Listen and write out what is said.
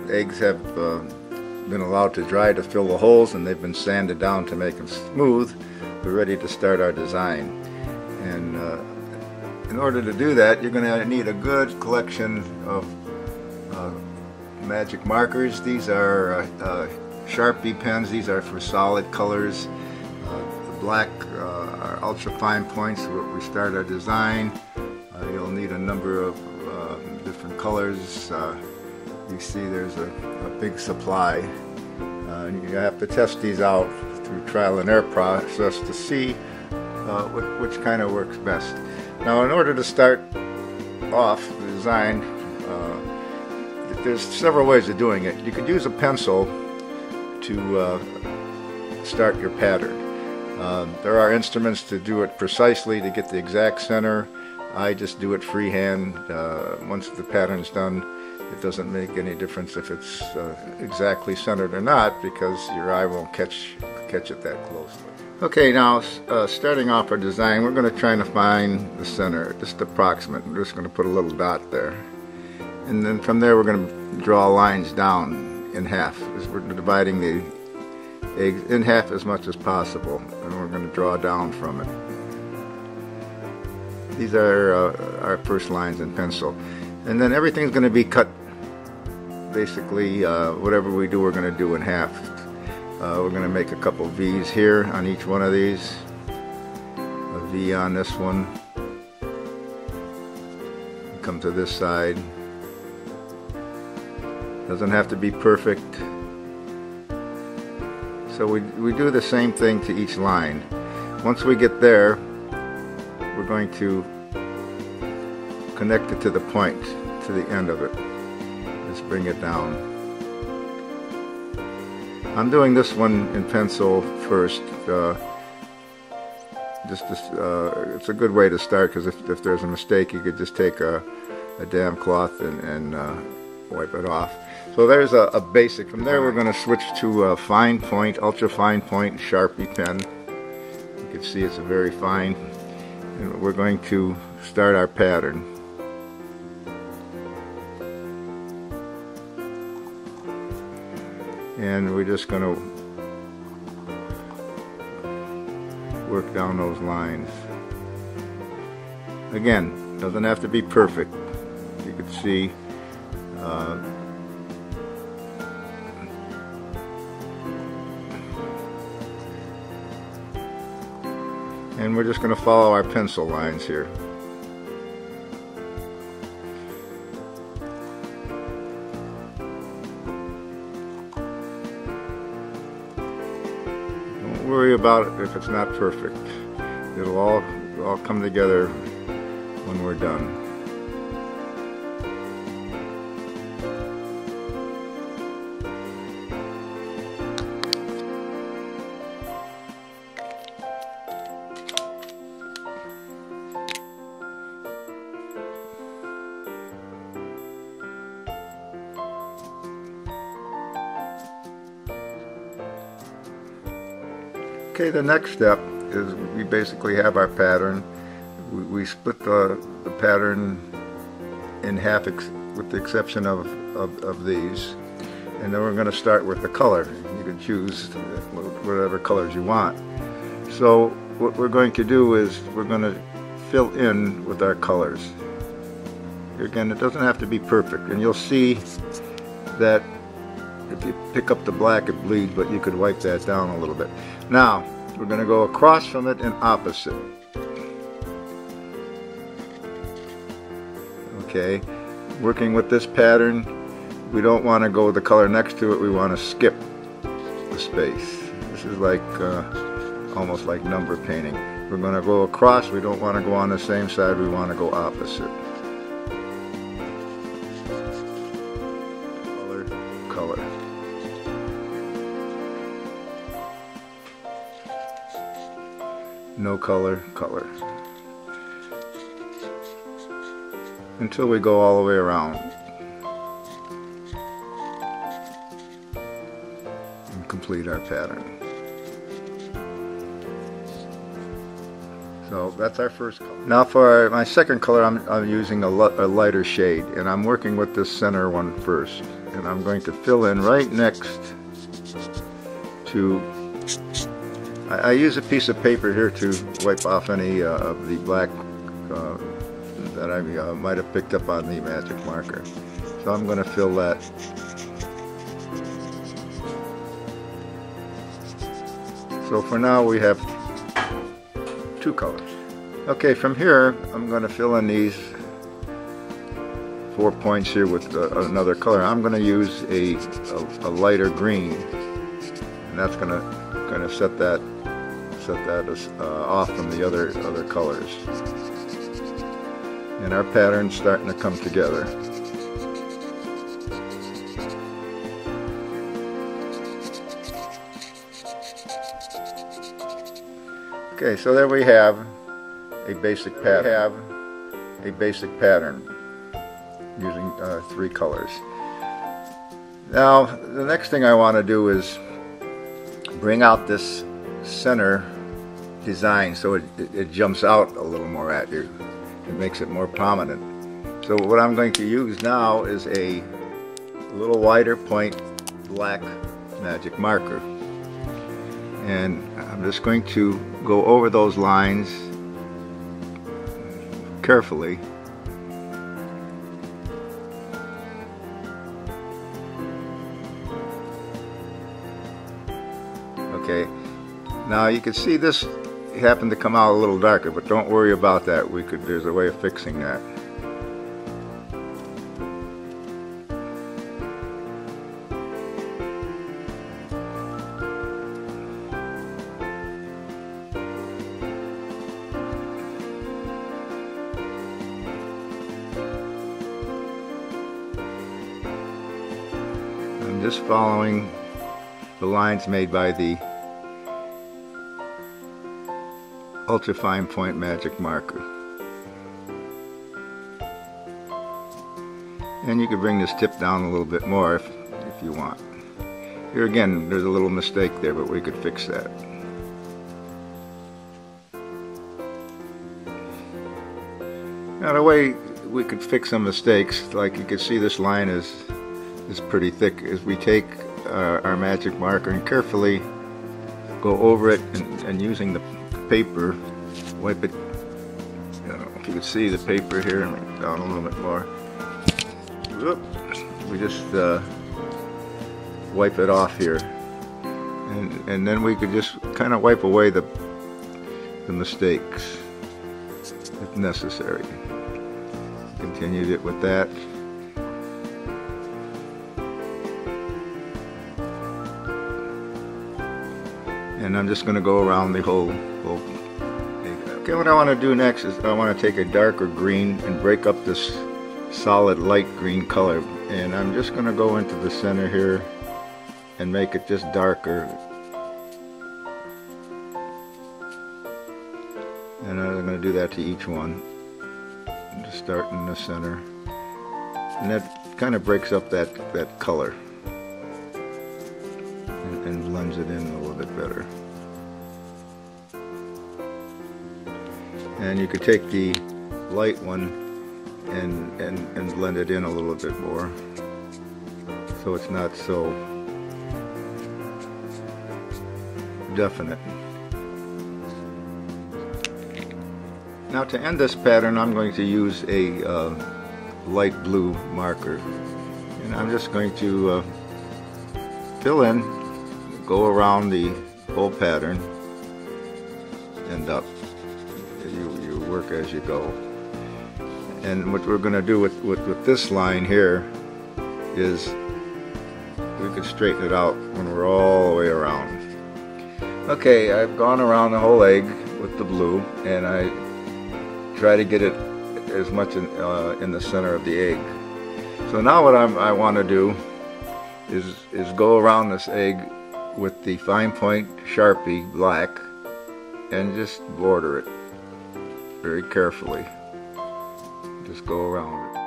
eggs have been allowed to dry to fill the holes, and they've been sanded down to make them smooth. We're ready to start our design. And in order to do that, you're going to need a good collection of magic markers. These are Sharpie pens. These are for solid colors. The black are ultra fine points where we start our design. You'll need a number of different colors. You see there's a big supply. You have to test these out through trial and error process to see which kind of works best. Now, in order to start off the design, there's several ways of doing it. You could use a pencil to start your pattern. There are instruments to do it precisely, to get the exact center. I just do it freehand. Once the pattern's done, it doesn't make any difference if it's exactly centered or not, because your eye won't catch it that closely. Okay, now starting off our design, we're going to try to find the center, just approximate. We're just going to put a little dot there. And then from there we're going to draw lines down in half. We're dividing the eggs in half as much as possible, and we're going to draw down from it. These are our first lines in pencil. And then everything's going to be cut, basically, whatever we do, we're going to do in half. We're going to make a couple V's here on each one of these. A V on this one. Come to this side. Doesn't have to be perfect. So we do the same thing to each line. Once we get there, we're going to connect it to the point, to the end of it. Just bring it down. I'm doing this one in pencil first. It's a good way to start, because if there's a mistake, you could just take a damp cloth and wipe it off. So there's a basic. From there we're going to switch to a fine point, ultra fine point Sharpie pen. You can see it's a very fine. And we're going to start our pattern. And we're just going to work down those lines. Again, doesn't have to be perfect. You can see and we're just going to follow our pencil lines here. Don't worry about it if it's not perfect. It'll all come together when we're done. Okay, the next step is we basically have our pattern. We split the pattern in half with the exception of these. And then we're going to start with the color. You can choose whatever colors you want. So what we're going to do is we're going to fill in with our colors. Again, it doesn't have to be perfect. And you'll see that if you pick up the black, it bleeds, but you could wipe that down a little bit. Now, we're going to go across from it and opposite. Okay, working with this pattern, we don't want to go the color next to it, we want to skip the space. This is like almost like number painting. We're going to go across, we don't want to go on the same side, we want to go opposite. Color. No color, color. Until we go all the way around. And complete our pattern. So that's our first color. Now for my second color, I'm using a lighter shade, and I'm working with this center one first. and I'm going to fill in right next to, I use a piece of paper here to wipe off any of the black that I might have picked up on the magic marker. So I'm going to fill that. So for now we have two colors. Okay, from here I'm going to fill in these 4 points here with another color. I'm going to use a lighter green, and that's going to set that off from the other colors. And our pattern's starting to come together. Okay, so there we have a basic pattern. Using 3 colors. Now the next thing I want to do is bring out this center design so it jumps out a little more at you. It makes it more prominent. So what I'm going to use now is a little wider point black magic marker, and I'm just going to go over those lines carefully. Okay, now you can see this happened to come out a little darker, but don't worry about that. There's a way of fixing that. I'm just following the lines made by the ultra fine point magic marker. And you could bring this tip down a little bit more if you want. Here again, there's a little mistake there, but we could fix that. Now the way we could fix some mistakes, like you can see this line is pretty thick, is we take our magic marker and carefully go over it, and using the paper, wipe it. If you can see the paper here, and make it down a little bit more. Whoop. We just wipe it off here, and then we could just kind of wipe away the mistakes if necessary. Continued it with that. And I'm just going to go around the whole Okay, what I want to do next is I want to take a darker green and break up this solid light green color, and I'm just going to go into the center here and make it just darker, and I'm going to do that to each one. Just start in the center, and that kind of breaks up that color and blends it in a little bit better. And you could take the light one and blend it in a little bit more, so it's not so definite. Now to end this pattern, I'm going to use a light blue marker, and I'm just going to fill in, go around the whole pattern, and up. You work as you go. And what we're going to do with this line here is we could straighten it out when we're all the way around. Okay, I've gone around the whole egg with the blue, and I try to get it as much in the center of the egg. So now what I want to do is go around this egg with the fine point Sharpie black and just border it very carefully. Just go around it.